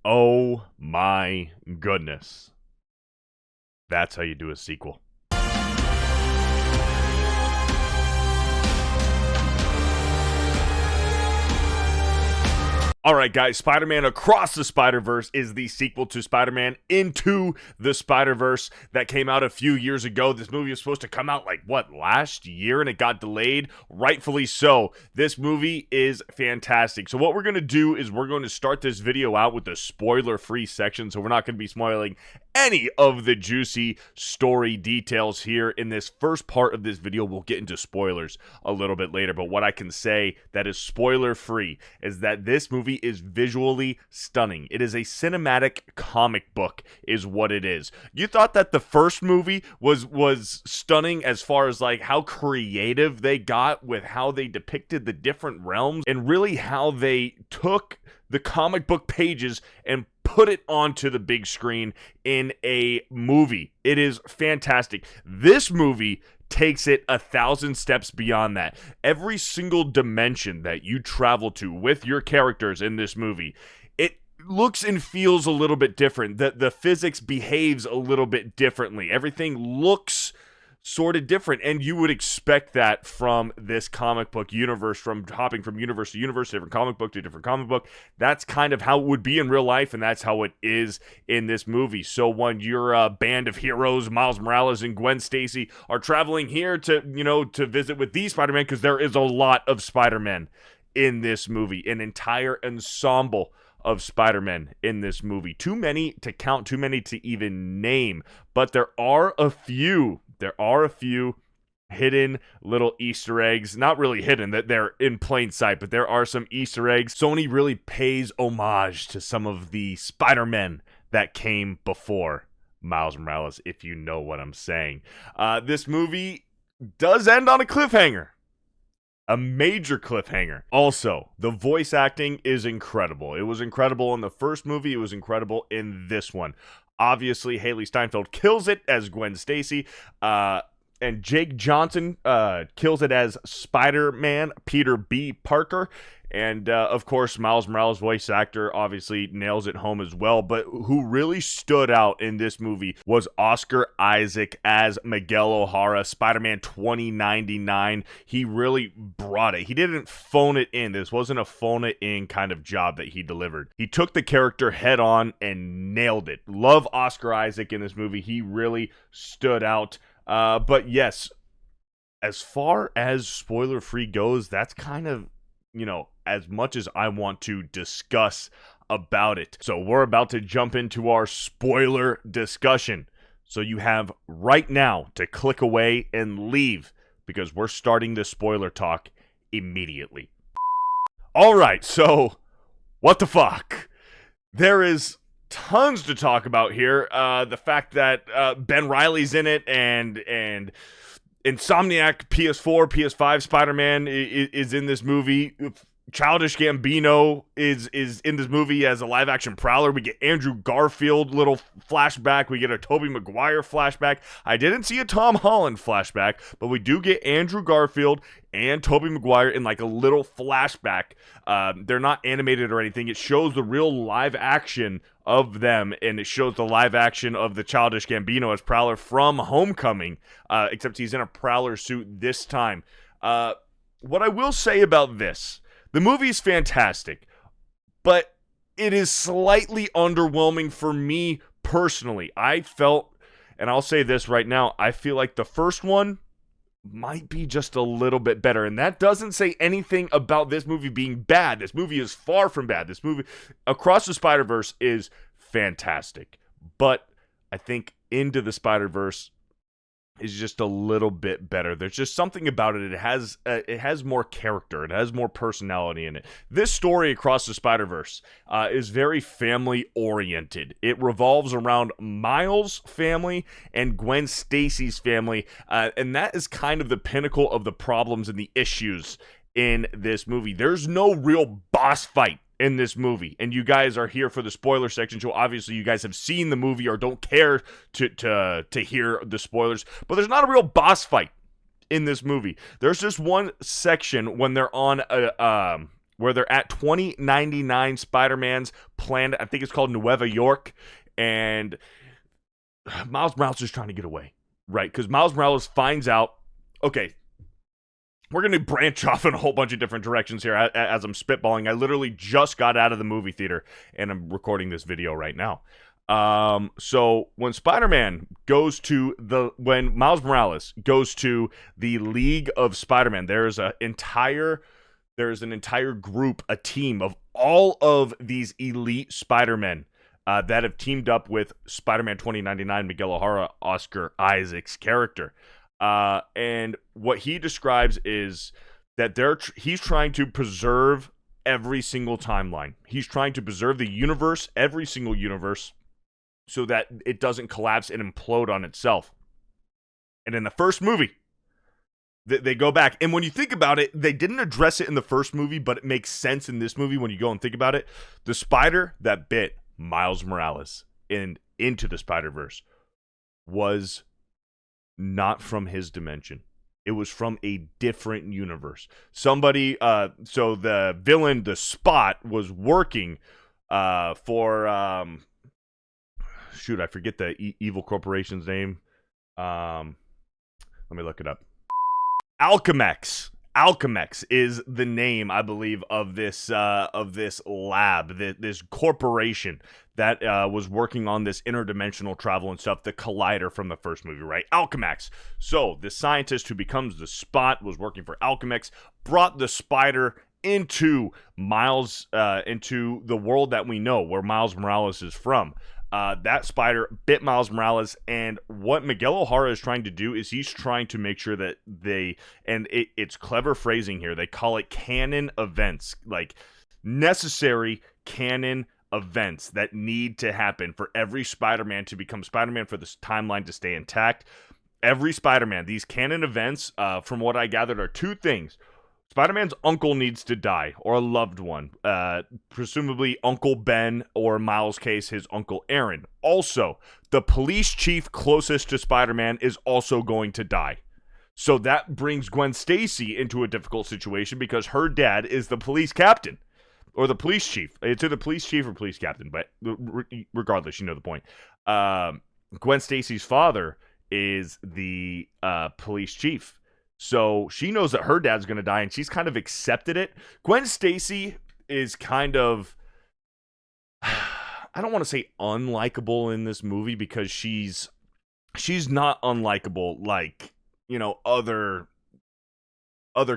Oh my goodness. That's how you do a sequel. Alright guys, Spider-Man Across the Spider-Verse is the sequel to Spider-Man Into the Spider-Verse that came out a few years ago. This movie was supposed to come out last year, and it got delayed, rightfully so. This movie is fantastic. So what we're going to do is we're going to start this video out with a spoiler-free section, so we're not going to be spoiling any of the juicy story details here in this first part of this video. We'll get into spoilers a little bit later, but what I can say that is spoiler-free is that this movie is visually stunning. It is a cinematic comic book is what it is. You thought that the first movie was stunning as far as how creative they got with how they depicted the different realms and really how they took the comic book pages and put it onto the big screen in a movie. It is fantastic. This movie takes it 1,000 steps beyond that. Every single dimension that you travel to with your characters in this movie, it looks and feels a little bit different. The physics behaves a little bit differently. Everything looks sort of different, and you would expect that from this comic book universe, from hopping from universe to universe, different comic book to different comic book. That's kind of how it would be in real life, and that's how it is in this movie. So when your band of heroes, Miles Morales and Gwen Stacy, are traveling here to visit with these Spider-Man, because there is a lot of Spider-Man in this movie, an entire ensemble of Spider-Man in this movie. Too many to count, too many to even name, but there are a few hidden little Easter eggs. Not really hidden, that they're in plain sight, but there are some Easter eggs. Sony really pays homage to some of the Spider-Men that came before Miles Morales, if you know what I'm saying. This movie does end on a cliffhanger. A major cliffhanger. Also, the voice acting is incredible. It was incredible in the first movie. It was incredible in this one. Obviously, Haley Steinfeld kills it as Gwen Stacy, and Jake Johnson kills it as Spider-Man Peter B. Parker. And, of course, Miles Morales' voice actor obviously nails it home as well. But who really stood out in this movie was Oscar Isaac as Miguel O'Hara, Spider-Man 2099. He really brought it. He didn't phone it in. This wasn't a phone it in kind of job that he delivered. He took the character head on and nailed it. Love Oscar Isaac in this movie. He really stood out. But yes, as far as spoiler-free goes, that's kind of, as much as I want to discuss about it. So we're about to jump into our spoiler discussion. So you have right now to click away and leave, because we're starting the spoiler talk immediately. All right, so what the fuck? There is tons to talk about here. The fact that Ben Reilly's in it, and Insomniac PS4, PS5 Spider-Man is in this movie. Childish Gambino is in this movie as a live-action Prowler. We get Andrew Garfield little flashback. We get a Tobey Maguire flashback. I didn't see a Tom Holland flashback, but we do get Andrew Garfield and Tobey Maguire in a little flashback. They're not animated or anything. It shows the real live action of them, and it shows the live action of the Childish Gambino as Prowler from Homecoming, except he's in a Prowler suit this time. What I will say about this, the movie's fantastic, but it is slightly underwhelming for me personally. I felt, and I'll say this right now, I feel like the first one might be just a little bit better. And that doesn't say anything about this movie being bad. This movie is far from bad. This movie, Across the Spider-Verse, is fantastic. But I think Into the Spider-Verse is just a little bit better. There's just something about it. It has more character. It has more personality in it. This story, Across the Spider-Verse, is very family-oriented. It revolves around Miles' family and Gwen Stacy's family, and that is kind of the pinnacle of the problems and the issues in this movie. There's no real boss fight in this movie, and you guys are here for the spoiler section, so obviously you guys have seen the movie or don't care to hear the spoilers, but there's not a real boss fight in this movie. There's just one section when they're on where they're at 2099 Spider-Man's planet. I think it's called Nueva York. And Miles Morales is trying to get away, right? Because Miles Morales finds out, okay, we're going to branch off in a whole bunch of different directions here as I'm spitballing. I literally just got out of the movie theater, and I'm recording this video right now. So when when Miles Morales goes to the League of Spider-Man, there's an entire group, a team of all of these elite Spider-Men that have teamed up with Spider-Man 2099, Miguel O'Hara, Oscar Isaac's character. And what he describes is that he's trying to preserve every single timeline. He's trying to preserve the universe, every single universe, so that it doesn't collapse and implode on itself. And in the first movie, they go back. And when you think about it, they didn't address it in the first movie, but it makes sense in this movie when you go and think about it. The spider that bit Miles Morales into the Spider-Verse was not from his dimension. It was from a different universe. So the villain, the Spot, was working for I forget the evil corporation's name. Let me look it up. Alchemex. Alchemex is the name, I believe, of this lab, this corporation that was working on this interdimensional travel and stuff, the Collider from the first movie, right? Alchemex. So the scientist who becomes the Spot was working for Alchemex, brought the spider into into the world that we know, where Miles Morales is from. That spider bit Miles Morales, and what Miguel O'Hara is trying to do is he's trying to make sure that it's clever phrasing here, they call it canon events, like necessary canon events that need to happen for every Spider-Man to become Spider-Man, for this timeline to stay intact. Every Spider-Man, these canon events, from what I gathered, are two things. Spider-Man's uncle needs to die, or a loved one, presumably Uncle Ben, or in Miles' case, his Uncle Aaron. Also, the police chief closest to Spider-Man is also going to die. So that brings Gwen Stacy into a difficult situation because her dad is the police captain, or the police chief. It's either police chief or police captain, but regardless, you know the point. Gwen Stacy's father is the police chief. So she knows that her dad's going to die, and she's kind of accepted it. Gwen Stacy is kind of, I don't want to say unlikable in this movie, because she's not unlikable like, you know, other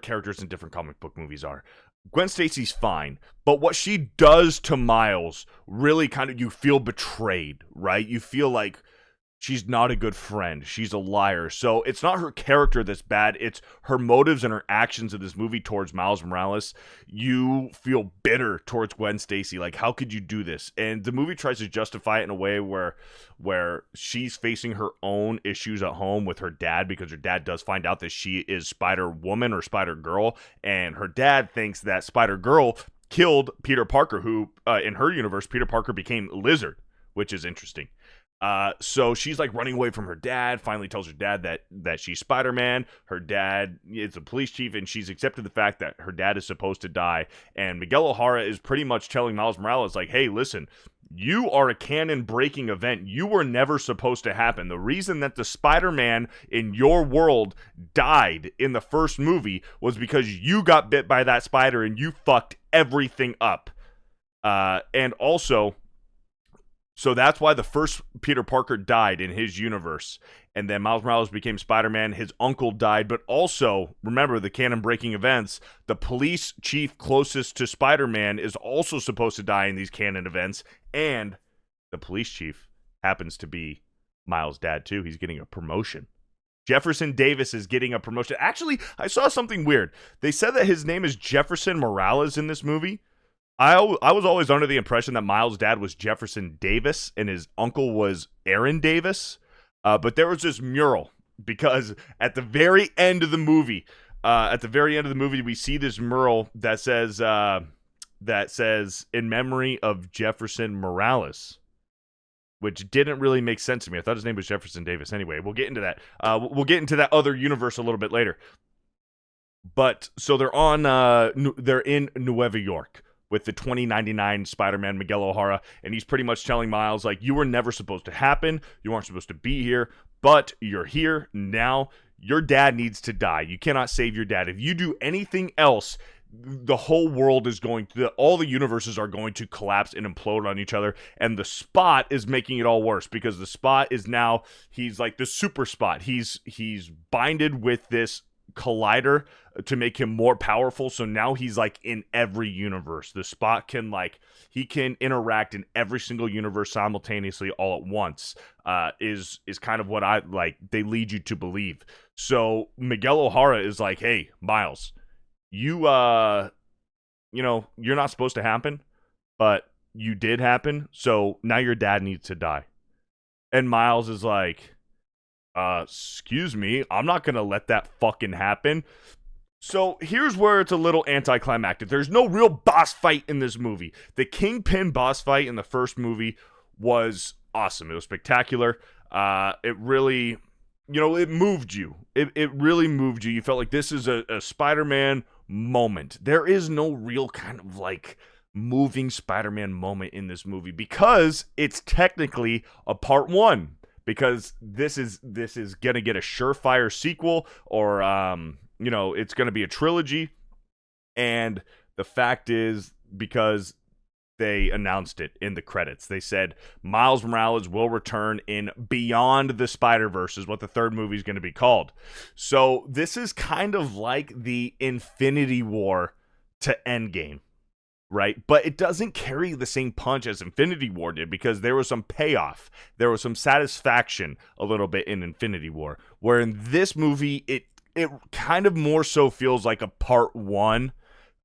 characters in different comic book movies are. Gwen Stacy's fine, but what she does to Miles really kind of, you feel betrayed, right? You feel like she's not a good friend. She's a liar. So it's not her character that's bad. It's her motives and her actions in this movie towards Miles Morales. You feel bitter towards Gwen Stacy. Like, how could you do this? And the movie tries to justify it in a way where she's facing her own issues at home with her dad, because her dad does find out that she is Spider-Woman or Spider-Girl. And her dad thinks that Spider-Girl killed Peter Parker, who, in her universe, Peter Parker became Lizard, which is interesting. So she's like running away from her dad, finally tells her dad that she's Spider-Man. Her dad is a police chief, and she's accepted the fact that her dad is supposed to die. And Miguel O'Hara is pretty much telling Miles Morales, like, hey, listen, you are a canon-breaking event. You were never supposed to happen. The reason that the Spider-Man in your world died in the first movie was because you got bit by that spider and you fucked everything up. And also, so that's why the first Peter Parker died in his universe. And then Miles Morales became Spider-Man. His uncle died. But also, remember the canon-breaking events, the police chief closest to Spider-Man is also supposed to die in these canon events. And the police chief happens to be Miles' dad, too. He's getting a promotion. Jefferson Davis is getting a promotion. Actually, I saw something weird. They said that his name is Jefferson Morales in this movie. I was always under the impression that Miles' dad was Jefferson Davis and his uncle was Aaron Davis. But there was this mural, because at the very end of the movie, we see this mural that says in memory of Jefferson Morales, which didn't really make sense to me. I thought his name was Jefferson Davis. Anyway, we'll get into that. We'll get into that other universe a little bit later. But so they're in Nueva York with the 2099 Spider-Man Miguel O'Hara, and he's pretty much telling Miles, like, you were never supposed to happen, you weren't supposed to be here, but you're here now. Your dad needs to die. You cannot save your dad. If you do anything else, the whole world is all the universes are going to collapse and implode on each other, and the Spot is making it all worse, because the Spot is now, he's like the super Spot. He's binded with this collider to make him more powerful, so now he's like in every universe. The Spot can, like, he can interact in every single universe simultaneously all at once, is kind of what I like they lead you to believe. So Miguel O'Hara is like, hey, Miles, you you're not supposed to happen, but you did happen, so now your dad needs to die. And Miles is like, excuse me, I'm not gonna let that fucking happen. So here's where it's a little anticlimactic. There's no real boss fight in this movie. The Kingpin boss fight in the first movie was awesome. It was spectacular. It really, it moved you. It really moved you. You felt like this is a Spider-Man moment. There is no real kind of like moving Spider-Man moment in this movie, because it's technically a part one. Because this is gonna get a surefire sequel, or it's gonna be a trilogy. And the fact is, because they announced it in the credits, they said Miles Morales will return in Beyond the Spider-Verse, is what the third movie is going to be called. So this is kind of like the Infinity War to Endgame, right? But it doesn't carry the same punch as Infinity War did, because there was some payoff. There was some satisfaction a little bit in Infinity War, where in this movie, it kind of more so feels like a part one,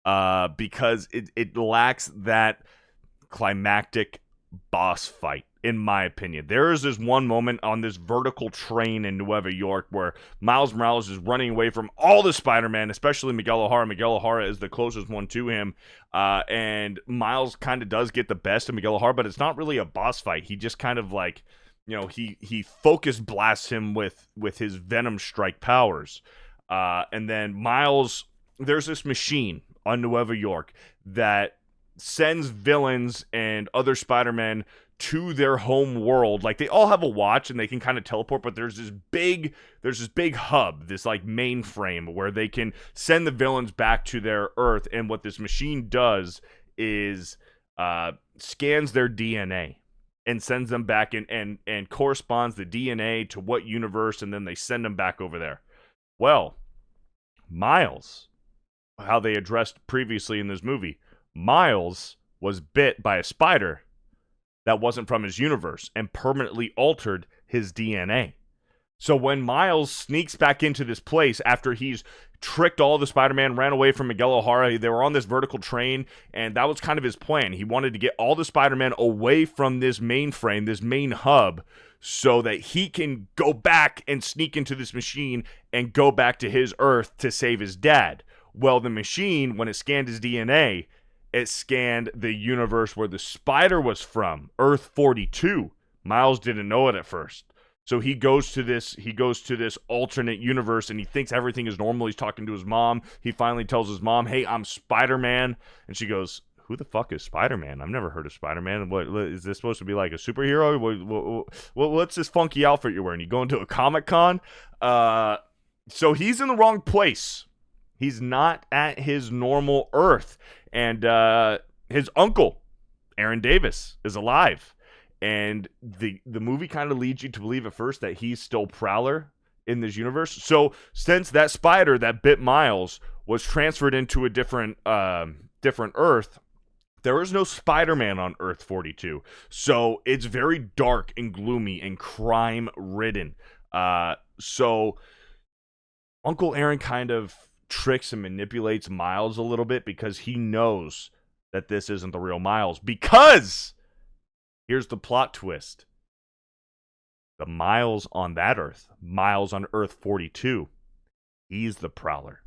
because it lacks that climactic boss fight, in my opinion. There is this one moment on this vertical train in Nueva York where Miles Morales is running away from all the Spider-Man, especially Miguel O'Hara. Miguel O'Hara is the closest one to him, and Miles kind of does get the best of Miguel O'Hara, but it's not really a boss fight. He just kind of like, he focus blasts him with his Venom Strike powers, and then Miles, there's this machine on Nueva York that sends villains and other Spider-Men to their home world. Like, they all have a watch and they can kind of teleport, but there's this big hub, this like mainframe where they can send the villains back to their Earth. And what this machine does is scans their DNA and sends them back and corresponds the DNA to what universe, and then they send them back over there. Well, Miles, how they addressed previously in this movie, Miles was bit by a spider that wasn't from his universe and permanently altered his DNA. So when Miles sneaks back into this place after he's tricked all the Spider-Man, ran away from Miguel O'Hara, they were on this vertical train, and that was kind of his plan. He wanted to get all the Spider-Man away from this mainframe, this main hub, so that he can go back and sneak into this machine and go back to his Earth to save his dad. Well, the machine, when it scanned his DNA, it scanned the universe where the spider was from, Earth 42. Miles didn't know it at first. So he goes to this alternate universe, and he thinks everything is normal. He's talking to his mom. He finally tells his mom, "Hey, I'm Spider-Man." And she goes, "Who the fuck is Spider-Man? I've never heard of Spider-Man. What is this supposed to be, like a superhero? What's this funky outfit you're wearing? You going to a Comic-Con?" So he's in the wrong place. He's not at his normal Earth. And his uncle, Aaron Davis, is alive. And the movie kind of leads you to believe at first that he's still Prowler in this universe. So since that spider that bit Miles was transferred into a different Earth, there is no Spider-Man on Earth 42. So it's very dark and gloomy and crime-ridden. So Uncle Aaron kind of tricks and manipulates Miles a little bit, because he knows that this isn't the real Miles. Because here's the plot twist: the Miles on that Earth, Miles on Earth 42, he's the Prowler.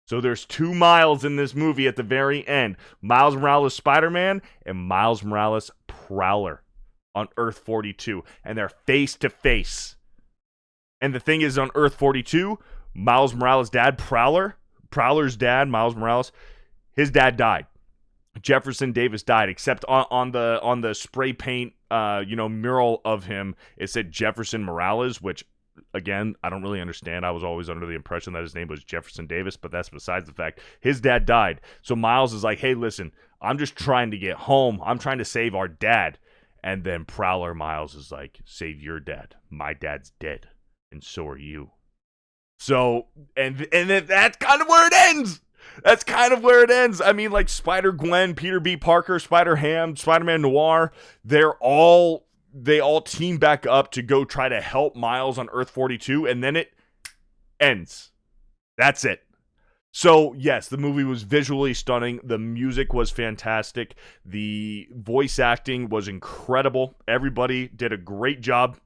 So there's two Miles in this movie at the very end: Miles Morales Spider-Man and Miles Morales Prowler on Earth 42, and they're face to face. And the thing is, on Earth 42, Miles Morales' dad, Prowler, Prowler's dad, Miles Morales, his dad died. Jefferson Davis died, except on the spray paint, mural of him, it said Jefferson Morales, which, again, I don't really understand. I was always under the impression that his name was Jefferson Davis, but that's besides the fact. His dad died. So Miles is like, hey, listen, I'm just trying to get home. I'm trying to save our dad. And then Prowler Miles is like, save your dad. My dad's dead. And so are you. So, and that's kind of where it ends. That's kind of where it ends. I mean, like Spider-Gwen, Peter B. Parker, Spider-Ham, Spider-Man Noir, they all team back up to go try to help Miles on Earth 42, and then it ends. That's it. So, yes, the movie was visually stunning. The music was fantastic. The voice acting was incredible. Everybody did a great job.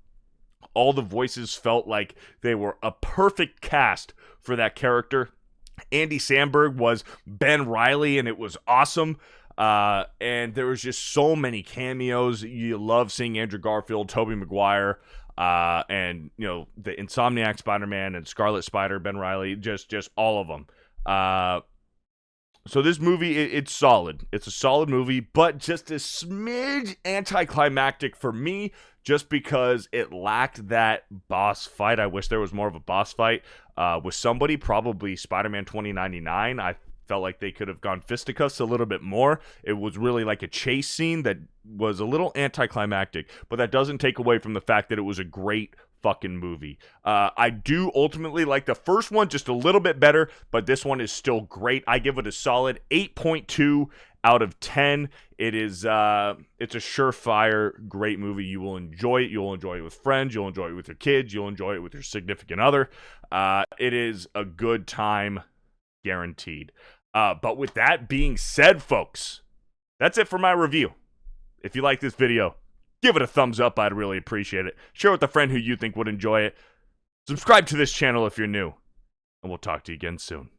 All the voices felt like they were a perfect cast for that character. Andy Samberg was Ben Reilly, and it was awesome. And there was just so many cameos. You love seeing Andrew Garfield, Tobey Maguire, and the Insomniac Spider-Man and Scarlet Spider, Ben Reilly, just all of them. So this movie, it's solid. It's a solid movie, but just a smidge anticlimactic for me, just because it lacked that boss fight. I wish there was more of a boss fight with somebody, probably Spider-Man 2099. I felt like they could have gone fisticuffs a little bit more. It was really like a chase scene that was a little anticlimactic, but that doesn't take away from the fact that it was a great fucking movie. I do ultimately like the first one just a little bit better, but this one is still great. I give it a solid 8.2 out of 10. It's a surefire great movie. You will enjoy it. You'll enjoy it with friends. You'll enjoy it with your kids. You'll enjoy it with your significant other. It is a good time, guaranteed. But with that being said, folks, that's it for my review. If you like this video, give it a thumbs up. I'd really appreciate it. Share with a friend who you think would enjoy it. Subscribe to this channel if you're new. And we'll talk to you again soon.